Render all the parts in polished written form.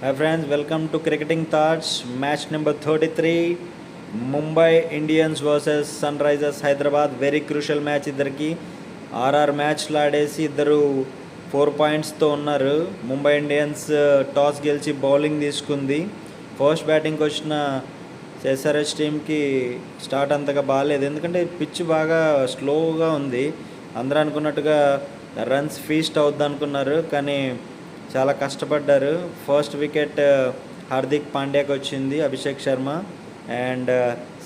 Hi friends, welcome to Cricketing Thoughts. Match number 33, Mumbai Indians versus Sunrisers Hyderabad. Very crucial match ఇద్దరికి. RR మ్యాచ్లు ఆడేసి ఇద్దరు 4 పాయింట్స్తో ఉన్నారు. Mumbai Indians toss గెలిచి bowling తీసుకుంది. First బ్యాటింగ్కి వచ్చిన ఎస్ఆర్హెచ్ టీంకి స్టార్ట్ అంతగా బాగాలేదు, ఎందుకంటే పిచ్ బాగా స్లోగా ఉంది. అందరూ అనుకున్నట్టుగా రన్స్ ఫీస్ట్ అవుద్ది అనుకున్నారు, కానీ చాలా కష్టపడ్డారు. ఫస్ట్ వికెట్ హార్దిక్ పాండ్యాకి వచ్చింది, అభిషేక్ శర్మ. అండ్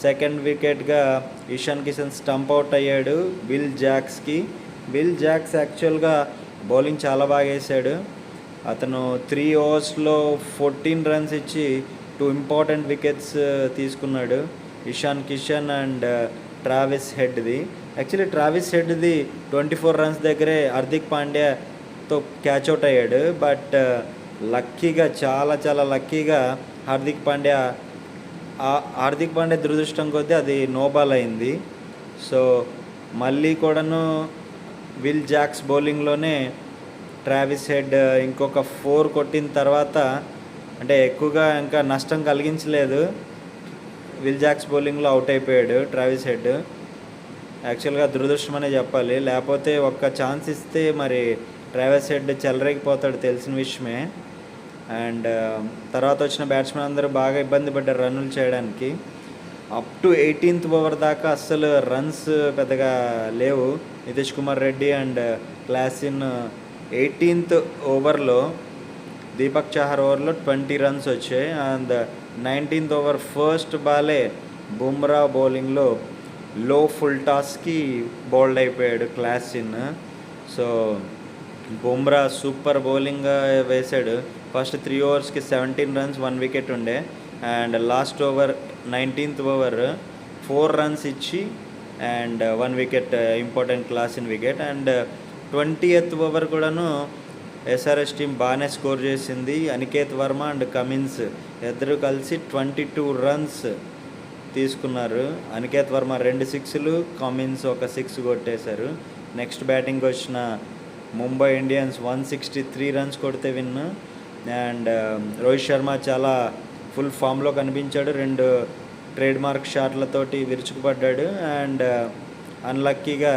సెకండ్ వికెట్గా ఇషాన్ కిషన్ స్టంప్ అవుట్ అయ్యాడు విల్ జాక్స్కి. విల్ జాక్స్ యాక్చువల్గా బౌలింగ్ చాలా బాగా వేసాడు. అతను 3 ఓవర్స్లో 14 రన్స్ ఇచ్చి 2 ఇంపార్టెంట్ వికెట్స్ తీసుకున్నాడు. ఇషాన్ కిషన్ అండ్ ట్రావిస్ హెడ్ది. యాక్చువల్లీ ట్రావిస్ హెడ్ది 24 రన్స్ దగ్గరే హార్దిక్ పాండ్యాతో క్యాచ్ అవుట్ అయ్యాడు. బట్ లక్కీగా చాలా లక్కీగా హార్దిక్ పాండ్యా దురదృష్టం కొద్దీ అది నో బాల్ అయింది. సో మళ్ళీ కూడాను విల్ జాక్స్ బౌలింగ్లోనే ట్రావిస్ హెడ్ ఇంకొక 4 కొట్టిన తర్వాత, అంటే ఎక్కువగా ఇంకా నష్టం కలిగించలేదు, విల్ జాక్స్ బౌలింగ్లో అవుట్ అయిపోయాడు ట్రావిస్ హెడ్. యాక్చువల్గా దురదృష్టం అనే చెప్పాలి, లేకపోతే ఒక్క ఛాన్స్ ఇస్తే మరి ట్రావిస్ హెడ్ చెలరేగిపోతాడు, తెలిసిన విషయమే. అండ్ తర్వాత వచ్చిన బ్యాట్స్మెన్ అందరూ బాగా ఇబ్బంది పడ్డారు రన్నులు చేయడానికి. అప్ టు 18th ఓవర్ దాకా అస్సలు రన్స్ పెద్దగా లేవు. Nitish Kumar Reddy and Klaasen 18th ఓవర్లో, దీపక్ చాహర్ ఓవర్లో 20 రన్స్ వచ్చాయి. అండ్ 19th ఓవర్ ఫస్ట్ బాలే బుమ్రా బౌలింగ్లో లో ఫుల్ టాస్కి బౌల్డ్ అయిపోయాడు Klaasen. So Bumrah super bowling వేశాడు. ఫస్ట్ 3 ఓవర్స్కి 17 రన్స్, 1 వికెట్ ఉండే. And last over 19th over 4 runs ఇచ్చి and 1 wicket, important Klaasen wicket. And 20th over కూడాను ఎస్ఆర్హెచ్ టీం బాగానే స్కోర్ చేసింది. అనికేత్ వర్మ అండ్ కమిన్స్ ఇద్దరు కలిసి 22 రన్స్ తీసుకున్నారు. అనికేత్ వర్మ 2 సిక్స్లు, కమిన్స్ ఒక 6 కొట్టేశారు. నెక్స్ట్ బ్యాటింగ్కి వచ్చిన ముంబై ఇండియన్స్ 163 రన్స్ కొడితే విన్. అండ్ రోహిత్ శర్మ చాలా ఫుల్ ఫామ్లో కనిపించాడు, 2 ట్రేడ్ మార్క్ షాట్లతోటి విరుచుకుపడ్డాడు. అండ్ అన్లక్కీగా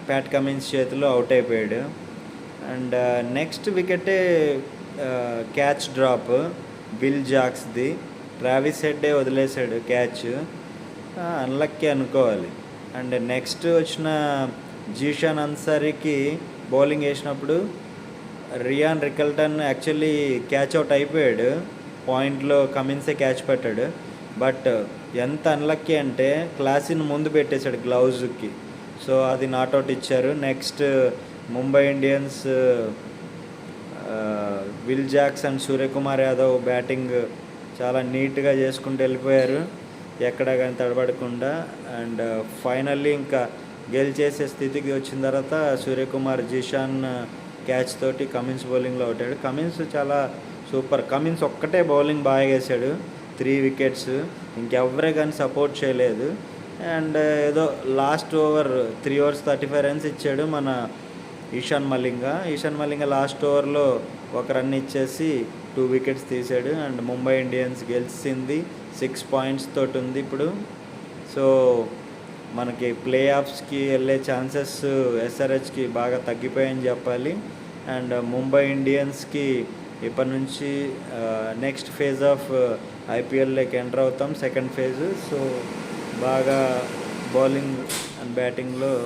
ప్యాట్ కమిన్స్ చేతిలో అవుట్ అయిపోయాడు. అండ్ నెక్స్ట్ వికెటే క్యాచ్ డ్రాప్ విల్ జాక్స్ది. ట్రావిస్ హెడ్డే వదిలేశాడు క్యాచ్, అన్లక్కీ అనుకోవాలి. అండ్ నెక్స్ట్ వచ్చిన జీషాన్ అన్సారీకి బౌలింగ్ వేసినప్పుడు Ryan Rickelton actually catch out అయిపోయాడు. పాయింట్లో కమిన్సే క్యాచ్ పెట్టాడు. బట్ ఎంత అన్లక్కీ అంటే క్లాసిన్ ముందు పెట్టేశాడు గ్లౌజ్కి, సో అది నాట్అవుట్ ఇచ్చారు. Next Mumbai Indians Will Jacks and Suryakumar Yadav batting చాలా నీట్గా చేసుకుంటూ వెళ్ళిపోయారు, ఎక్కడా కానీ తడబడకుండా. అండ్ ఫైనల్లీ ఇంకా గెలిచేసే స్థితికి వచ్చిన తర్వాత సూర్యకుమార్ జీషాన్ క్యాచ్ తోటి కమిన్స్ బౌలింగ్లో అవుతాడు. కమిన్స్ చాలా సూపర్. కమిన్స్ ఒక్కటే బౌలింగ్ బాగా వేసాడు, 3 వికెట్స్, ఇంకెవరే కానీ సపోర్ట్ చేయలేదు. అండ్ ఏదో లాస్ట్ ఓవర్ 3 ఓవర్స్ 35 రన్స్ ఇచ్చాడు మన ఈశాన్ మలింగ లాస్ట్ ఓవర్లో 1 రన్ ఇచ్చేసి 2 వికెట్స్ తీసాడు. అండ్ ముంబై ఇండియన్స్ గెలిచింది, 6 పాయింట్స్ తోటి ఉంది ఇప్పుడు. సో మనకి ప్లే ఆఫ్స్కి వెళ్ళే ఛాన్సెస్ ఎస్ఆర్హెచ్కి బాగా తగ్గిపోయాయని చెప్పాలి. అండ్ ముంబై ఇండియన్స్కి ఇప్పటి నుంచి నెక్స్ట్ ఫేజ్ ఆఫ్ ఐపీఎల్లోకి ఎంటర్ అవుతాం, సెకండ్ ఫేజ్. సో బాగా బౌలింగ్ అండ్ బ్యాటింగ్లో